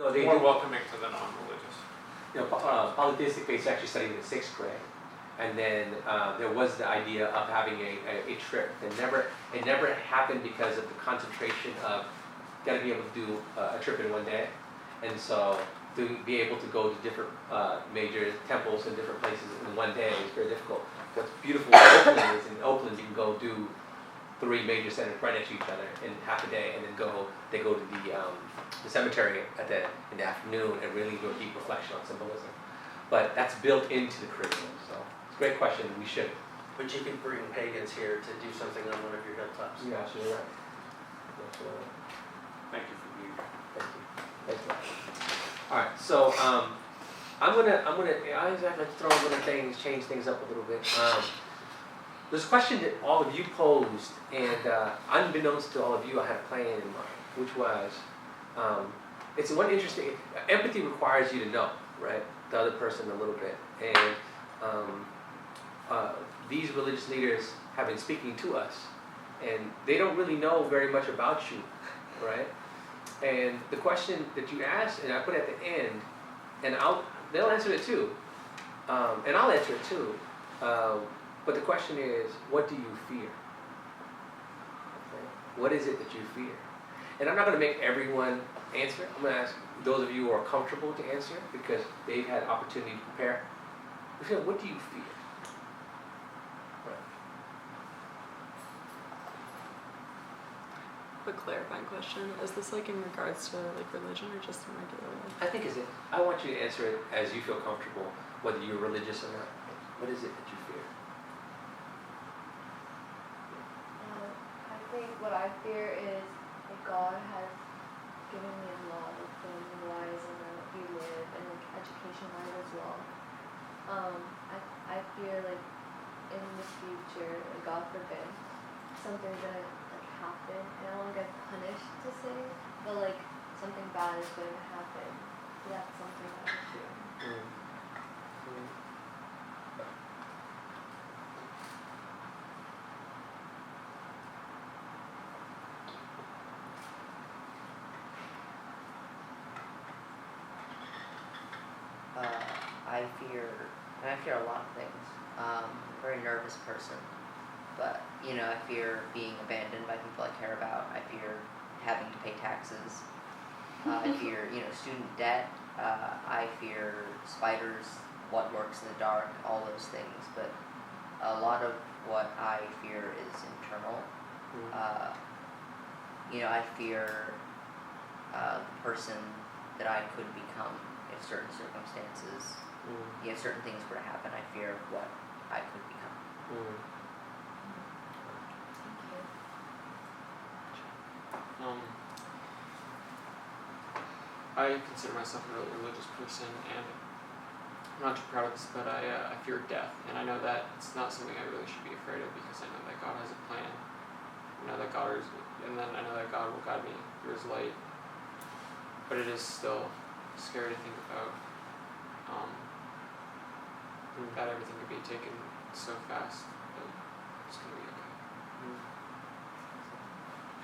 No, they more do. welcoming to the non-religious. Polytheistic faiths actually studied in 6th grade, and then there was the idea of having a trip. It never happened because of the concentration of got to be able to do a trip in one day, and so to be able to go to different major temples and different places in one day is very difficult. What's beautiful in Oakland is in Oakland you can go do 3 major centers right next to each other in half a day, and then they go to the cemetery in the afternoon and really do a deep reflection on symbolism. But that's built into the curriculum, so it's a great question. We should. But you could bring pagans here to do something on one of your hilltops. You're absolutely right. Absolutely right. Thank you for being here. Thank you. Thanks a lot. All right, so I always like to throw little things, change things up a little bit. There's a question that all of you posed, and unbeknownst to all of you, I had a plan in mind, which was, it's one interesting, empathy requires you to know, right, the other person a little bit. And these religious leaders have been speaking to us, and they don't really know very much about you, right? And the question that you asked, and I put at the end, and they'll answer it too, and I'll answer it too. But the question is, what do you fear? Okay. What is it that you fear? And I'm not going to make everyone answer. I'm going to ask those of you who are comfortable to answer because they've had opportunity to prepare. What do you fear? A clarifying question. Is this like in regards to like religion or just in regular life? I think I want you to answer it as you feel comfortable, whether you're religious or not. What is it that you fear? I think what I fear is that God has given me a lot of things wise and we live and like education wise as well. I fear like in the future, like God forbid, something's gonna like happen and I won't get punished to say, but like something bad is going to happen. That's something that I fear. I fear a lot of things. I'm a very nervous person, but I fear being abandoned by people I care about. I fear having to pay taxes. I fear student debt. I fear spiders, what works in the dark, all those things. But a lot of what I fear is internal. I fear the person that I could become if certain circumstances, if certain things were to happen. I fear what I could become. Thank you. I consider myself a really religious person, and I'm not too proud of this, but I fear death, and I know that it's not something I really should be afraid of because I know that God has a plan. I know that I know that God will guide me through His light, but it is still scary to think about that everything could be taken so fast, but it's gonna be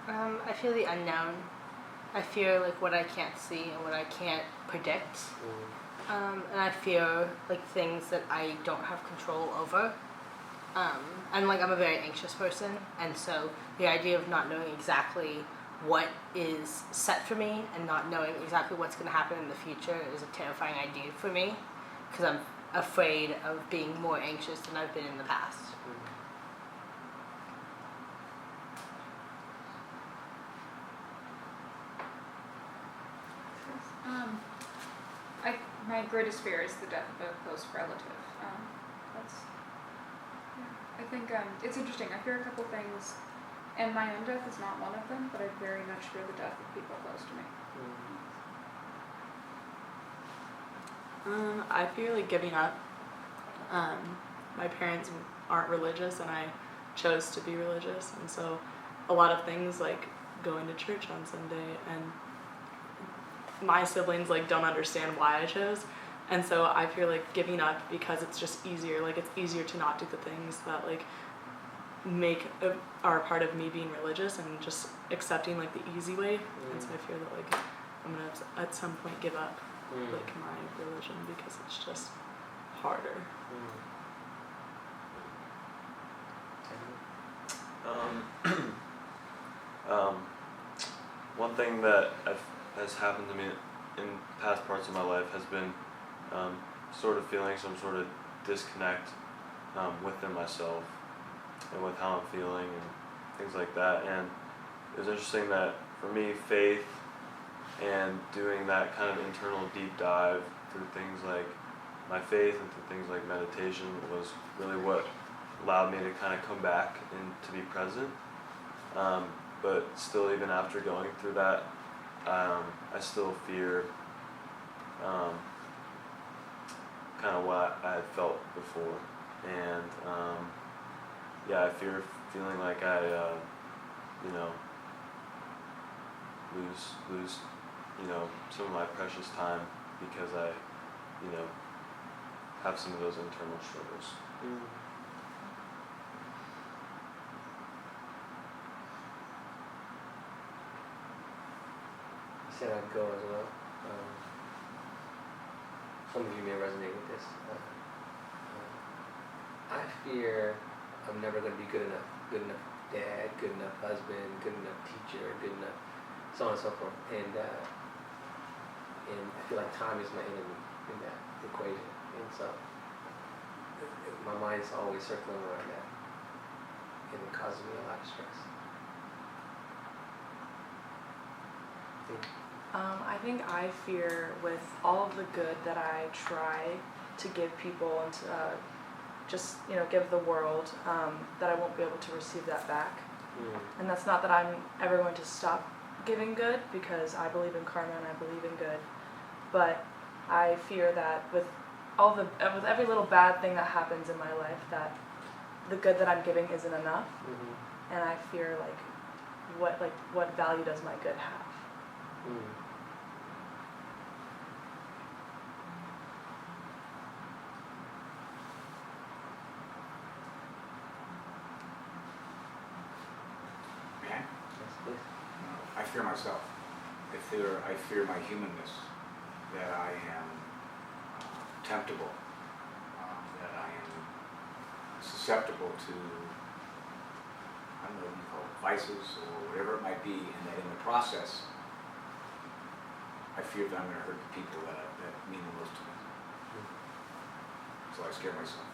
okay. I fear the unknown. I fear like what I can't see and what I can't predict. And I fear like things that I don't have control over. And like I'm a very anxious person, and so the idea of not knowing exactly what is set for me and not knowing exactly what's going to happen in the future is a terrifying idea for me because I'm afraid of being more anxious than I've been in the past. My greatest fear is the death of a close relative. I think it's interesting. I fear a couple things, and my own death is not one of them, but I very much fear the death of people close to me. I fear like giving up. My parents aren't religious, and I chose to be religious, and so a lot of things like going to church on Sunday, and my siblings like don't understand why I chose, and so I fear like giving up because it's just easier. Like it's easier to not do the things that like are part of me being religious and just accepting like the easy way. And so I fear that like I'm gonna have to, at some point give up Mm. like my religion because it's just harder. One thing that has happened to me in past parts of my life has been sort of feeling some sort of disconnect within myself and with how I'm feeling and things like that. And it was interesting that for me, faith and doing that kind of internal deep dive through things like my faith and through things like meditation was really what allowed me to kind of come back and to be present. But still, even after going through that, I still fear kind of what I had felt before. And yeah, I fear feeling like I, you know, lose, you know, some of my precious time because I, you know, have some of those internal struggles. I said I'd go as well. Some of you may resonate with this. I fear I'm never going to be good enough dad, good enough husband, good enough teacher, good enough, so on and so forth. And I feel like time is my enemy in that equation. And so my mind's always circling around that, and it causes me a lot of stress. I think I fear with all of the good that I try to give people and to, just give the world, that I won't be able to receive that back. And that's not that I'm ever going to stop giving good, because I believe in karma and I believe in good. But I fear that with every little bad thing that happens in my life, that the good that I'm giving isn't enough. And I fear what value does my good have? Man, Yes, please. I fear myself. I fear my humanness, that I am temptable, that I am susceptible to, I don't know what you call it, vices or whatever it might be, and that in the process, I fear that I'm going to hurt the people that mean the most to me. So I scare myself.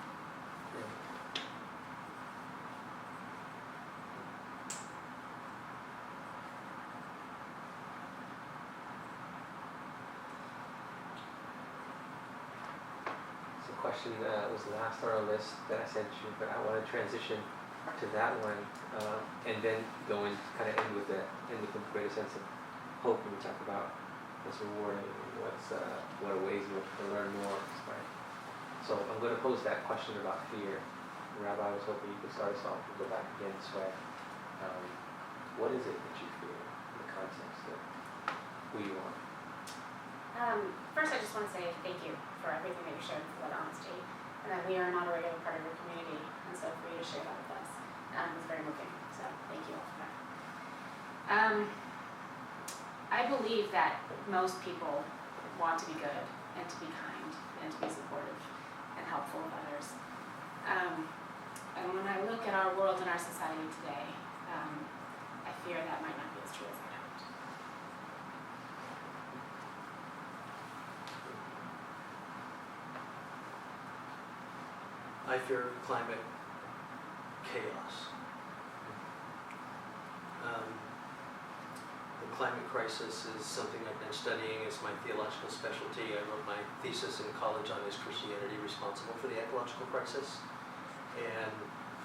Question was last on our list that I sent you, but I want to transition to that one, and then go and kind of end with a greater sense of hope when we talk about what's rewarding and what are ways in which we can learn more. Right? So I'm going to pose that question about fear. Rabbi, I was hoping you could start us off and go back again this way. What is it that you fear in the context of who you are? First, I just want to say thank you for everything that you shared, for that honesty, and that we are not a regular part of your community, and so for you to share that with us was very moving. So thank you all for that. I believe that most people want to be good and to be kind and to be supportive and helpful of others. And when I look at our world and our society today, I fear that might not be as true as I hoped. I fear climate chaos. The climate crisis is something I've been studying. It's my theological specialty. I wrote my thesis in college on is Christianity responsible for the ecological crisis? And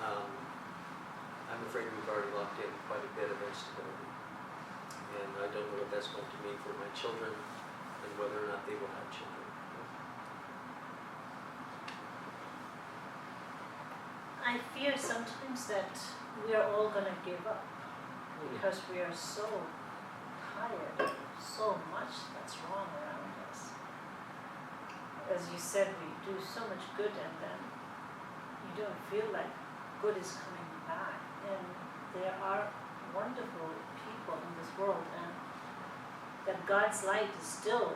I'm afraid we've already locked in quite a bit of instability. And I don't know what that's going to mean for my children and whether or not they will have children. I fear sometimes that we are all going to give up because we are so tired, so much that's wrong around us. As you said, we do so much good and then you don't feel like good is coming back. And there are wonderful people in this world, and that God's light is still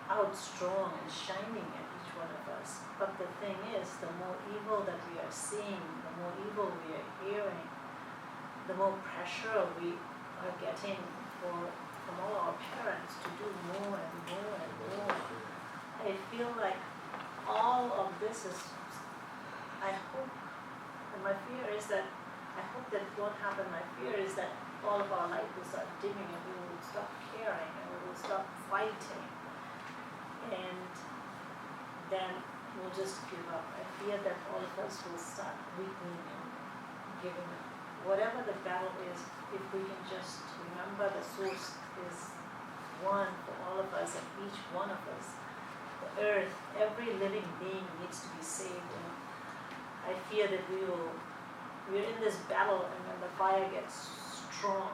out strong and shining at each one of us. But the thing is, the more evil that we are seeing, the more evil we are hearing, the more pressure we are getting from all our parents to do more and more and more. I feel like all of this is, I hope, and my fear is that, I hope that it won't happen. My fear is that all of our light will start dimming and we will stop caring and we will stop fighting. And then we'll just give up. I fear that all of us will start weakening and giving up. Whatever the battle is, if we can just remember the source is one for all of us and each one of us. The earth, every living being needs to be saved, and I fear that we're in this battle, and when the fire gets strong,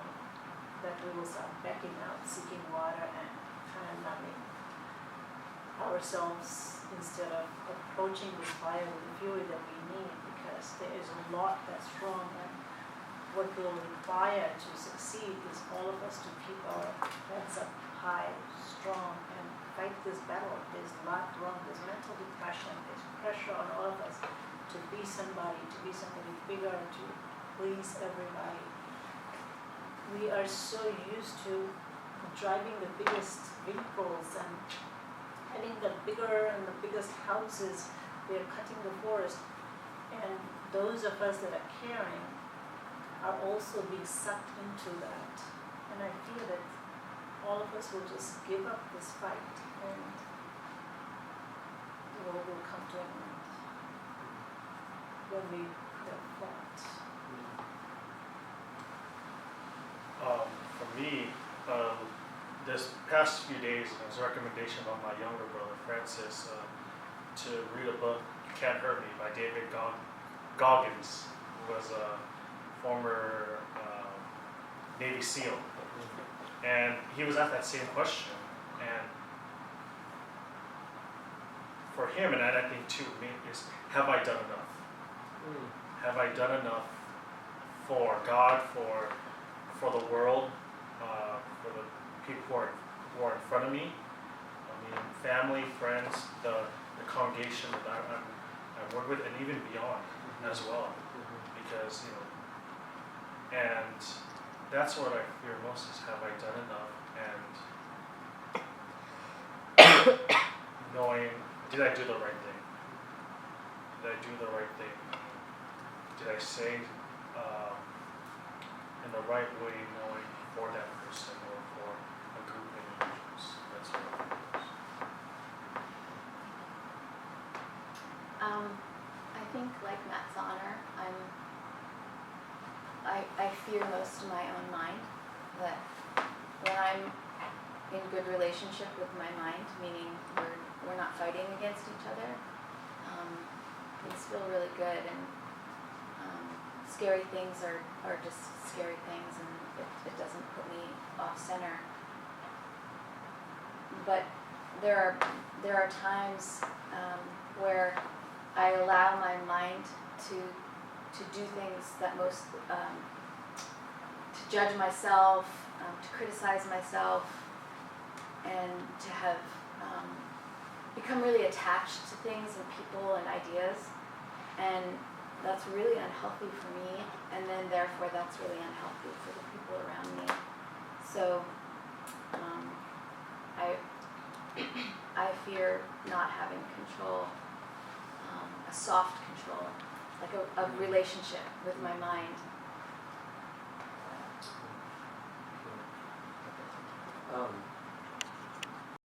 that we will start backing out, seeking water and kind of numbing ourselves instead of approaching this fire with the fury that we need, because there is a lot that's wrong, and what will require to succeed is all of us to keep our heads up high, strong, and fight this battle. There's a lot wrong. There's mental depression. There's pressure on all of us to be somebody bigger, to please everybody. We are so used to driving the biggest vehicles and having the bigger and the biggest houses. We are cutting the forest, and those of us that are caring are also being sucked into that. And I feel that all of us will just give up this fight and the world will come to an end when we have fought. For me, this past few days, there was a recommendation by my younger brother Francis to read a book, You Can't Hurt Me, by David Goggins, who was a former Navy SEAL. And he was at that same question. And for him, and I think too, me, is, have I done enough? Have I done enough for God, for the world, for the people who are in front of me? I mean, family, friends, the congregation that I work with, and even beyond as well. Because, and that's what I fear most, is have I done enough, and knowing, did I do the right thing? Did I do the right thing? Did I say in the right way, knowing for that person or for a group of individuals? That's what I think. I think, like Matt's honor, I fear most in my own mind, that when I'm in good relationship with my mind, meaning we're not fighting against each other, things feel really good, and scary things are just scary things, and it doesn't put me off center. But there are times where I allow my mind to do things that most, to judge myself, to criticize myself, and to have become really attached to things and people and ideas, and that's really unhealthy for me, and then therefore that's really unhealthy for the people around me. So I fear not having control, a soft control, like a relationship with my mind.